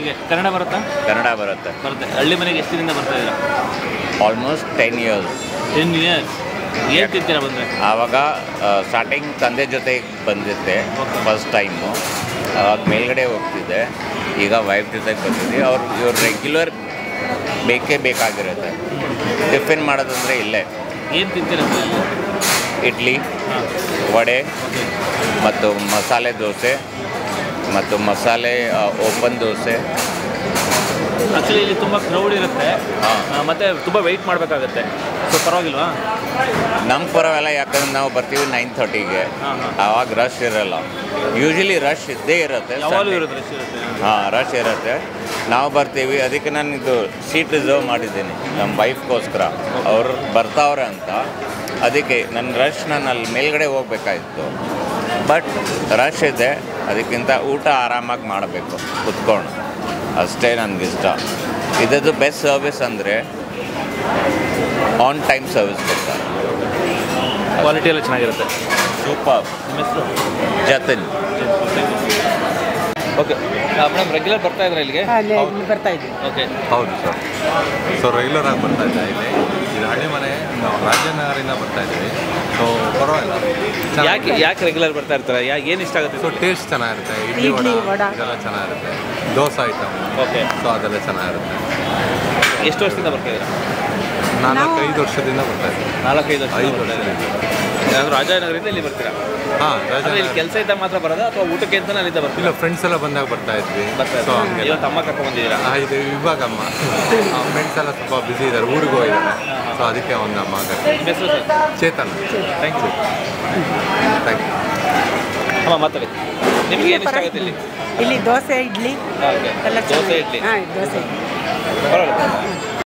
ವೈಫ್ಗೆ ಕನ್ನಡ ಬರುತ್ತಾ? ಕನ್ನಡ ಬರುತ್ತೆ. ಹಳ್ಳಿ ಮನೆಗೆ ಎಷ್ಟು ದಿನದಿಂದ ಬರ್ತಾ ಇದ್ದೀರಾ? Almost 10 years. 10 years. ಏನು ತಿಂತೀರಾ ಬಂದರೆ? ಆವಾಗ ಸ್ಟಾರ್ಟಿಂಗ್ ತಂದೆ ಜೊತೆಗೆ ಬಂದಿದ್ದೆ ಫಸ್ಟ್ ಟೈಮು. ಆವಾಗ ಮೇಲ್ಗಡೆ ಹೋಗ್ತಿದ್ದೆ. ಈಗ ವೈಫ್ ಜೊತೆಗೆ ಬಂದಿದ್ದೆ. ಇವ್ರು ರೆಗ್ಯುಲರ್ ಬೇಕೇ ಬೇಕಾಗಿರುತ್ತೆ. ಟಿಫಿನ್ ಮಾಡೋದಂದರೆ ಇಲ್ಲೇ. ಏನು ತಿಂತೀರಾ? ಇಡ್ಲಿ, ವಡೆ ಮತ್ತು ಮಸಾಲೆ ದೋಸೆ ಮತ್ತು ಮಸಾಲೆ ಓಪನ್ ದೋಸೆ. ಆ್ಯಕ್ಚುಲಿ ಇಲ್ಲಿ ತುಂಬ ಕ್ರೌಡ್ ಇರುತ್ತೆ ಮತ್ತು ತುಂಬ ವೆಯ್ಟ್ ಮಾಡಬೇಕಾಗತ್ತೆ. ಸೊ ಪರವಾಗಿಲ್ವಾ? ನಮ್ಗೆ ಪರವಾಗಿಲ್ಲ, ಯಾಕಂದ್ರೆ ನಾವು ಬರ್ತೀವಿ 9:30ಗೆ. ಆವಾಗ ರಶ್ ಇರೋಲ್ಲ. ಯೂಶಲಿ ರಶ್ ಇದ್ದೇ ಇರುತ್ತೆ. ರಶ್ ಇರುತ್ತೆ. ನಾವು ಬರ್ತೀವಿ. ಅದಕ್ಕೆ ನಾನು ಇದು ಸೀಟ್ ರಿಸರ್ವ್ ಮಾಡಿದ್ದೀನಿ ನಮ್ಮ ವೈಫ್ಗೋಸ್ಕರ. ಅವ್ರು ಬರ್ತಾವ್ರೆ ಅಂತ. ಅದಕ್ಕೆ ನನ್ನ ರಶ್ ನಾನು ಅಲ್ಲಿ ಮೇಲ್ಗಡೆ ಹೋಗ್ಬೇಕಾಯಿತು. ಬಟ್ ರಶ್ ಇದೆ. ಅದಕ್ಕಿಂತ ಊಟ ಆರಾಮಾಗಿ ಮಾಡಬೇಕು ಕುತ್ಕೊಂಡು. ಅಷ್ಟೇ ನನಗಿಷ್ಟ. ಇದದ್ದು ಬೆಸ್ಟ್ ಸರ್ವಿಸ್ ಅಂದರೆ ಆನ್ ಟೈಮ್ ಸರ್ವಿಸ್ ಕೊಡ್ತಾರೆ. ಕ್ವಾಲಿಟಿ ಎಲ್ಲ ಚೆನ್ನಾಗಿರುತ್ತೆ. ಸೂಪರ್. ಜತನ್. ಓಕೆ ಮೇಡಮ್, ರೆಗ್ಯುಲರ್ ಬರ್ತಾ ಇದ್ರೆ ಇಲ್ಲಿಗೆ? ಬರ್ತಾ ಇದ್ದೀವಿ. ಓಕೆ, ಹೌದು ಸರ್. ಸೊ ರೆಗ್ಯುಲರ್ ಆಗಿ ಬರ್ತಾ ಇದ್ದೆ ಇಲ್ಲಿ. ಇದು ಹಳ್ಳಿ ಮನೆ, ನಾವು ರಾಜನಗರಿಂದ ಬರ್ತಾ ಇದ್ದೀವಿ. ಸೊ ಪರವಾಗಿಲ್ಲ. ಯಾಕೆ ರೆಗ್ಯುಲರ್ ಬರ್ತಾ ಇರ್ತಾರೆ? ಏನು ಇಷ್ಟ ಆಗುತ್ತೆ? ಸೊ ಟೇಸ್ಟ್ ಚೆನ್ನಾಗಿರುತ್ತೆ. ಇಡ್ಲಿ ವಡೆ ಇದೆಲ್ಲ ಚೆನ್ನಾಗಿರುತ್ತೆ. ದೋಸೆ ಐಟಮ್. ಓಕೆ. ಸೊ ಅದೆಲ್ಲ ಚೆನ್ನಾಗಿರುತ್ತೆ. ಎಷ್ಟು ವರ್ಷದಿಂದ ಬರ್ತಾ ಇದ್ದೀರಾ? 4-5 ವರ್ಷದಿಂದ ಬರ್ತಾ ಇದ್ದೀವಿ. 4-5 ವರ್ಷ. 5 ವರ್ಷದಿಂದ. ಏನಾದರೂ ರಾಜನಗರದಿಂದ ಇಲ್ಲಿ ಬರ್ತೀರಾ? ಹಾಂ, ಇಲ್ಲಿ ರಾಜನಗರ. ಕೆಲಸ ಇದ್ದಾಗ ಮಾತ್ರ ಬರೋದಾ ಅಥವಾ ಊಟಕ್ಕೆ ಅಂತ ಅಲ್ಲಿಂದ ಬರ್ತೀರಾ? ಇಲ್ಲ, ಫ್ರೆಂಡ್ಸ್ ಎಲ್ಲ ಬಂದಾಗ ಬರ್ತಾ ಇದ್ವಿ. ಸೊ ಹಂಗೆ ಇವತ್ತು ಅಮ್ಮ ಕರ್ಕೊಂಡು ಬಂದಿದ್ದೀರಾ? ಇದು ಇವಾಗಮ್ಮ ಫ್ರೆಂಡ್ಸ್ ಎಲ್ಲ ಸ್ವಲ್ಪ ಬ್ಯುಸಿ ಇದ್ದಾರೆ, ಊರಿಗೆ ಹೋಗಿದ್ದಾರೆ. ಸೊ ಅದಕ್ಕೆ ಒಂದು ಅಮ್ಮ ನಿಮ್ಮ ಹೆಸರು ಸರ್? Chetan. Thank you. Thank you. ಅಮ್ಮ ಮಾತಾಡಿ. ನಿಮ್ಗೆ ಏನು ಇಷ್ಟ ಆಗುತ್ತೆ ಇಲ್ಲಿ? ಇಲ್ಲಿ ದೋಸೆ ಇಡ್ಲಿ ಓಕೆ, ಎಲ್ಲ ದೋಸೆ ಇಡ್ಲಿ. ಹಾಂ, ದೋಸೆ ಇಡ್ಲಿ.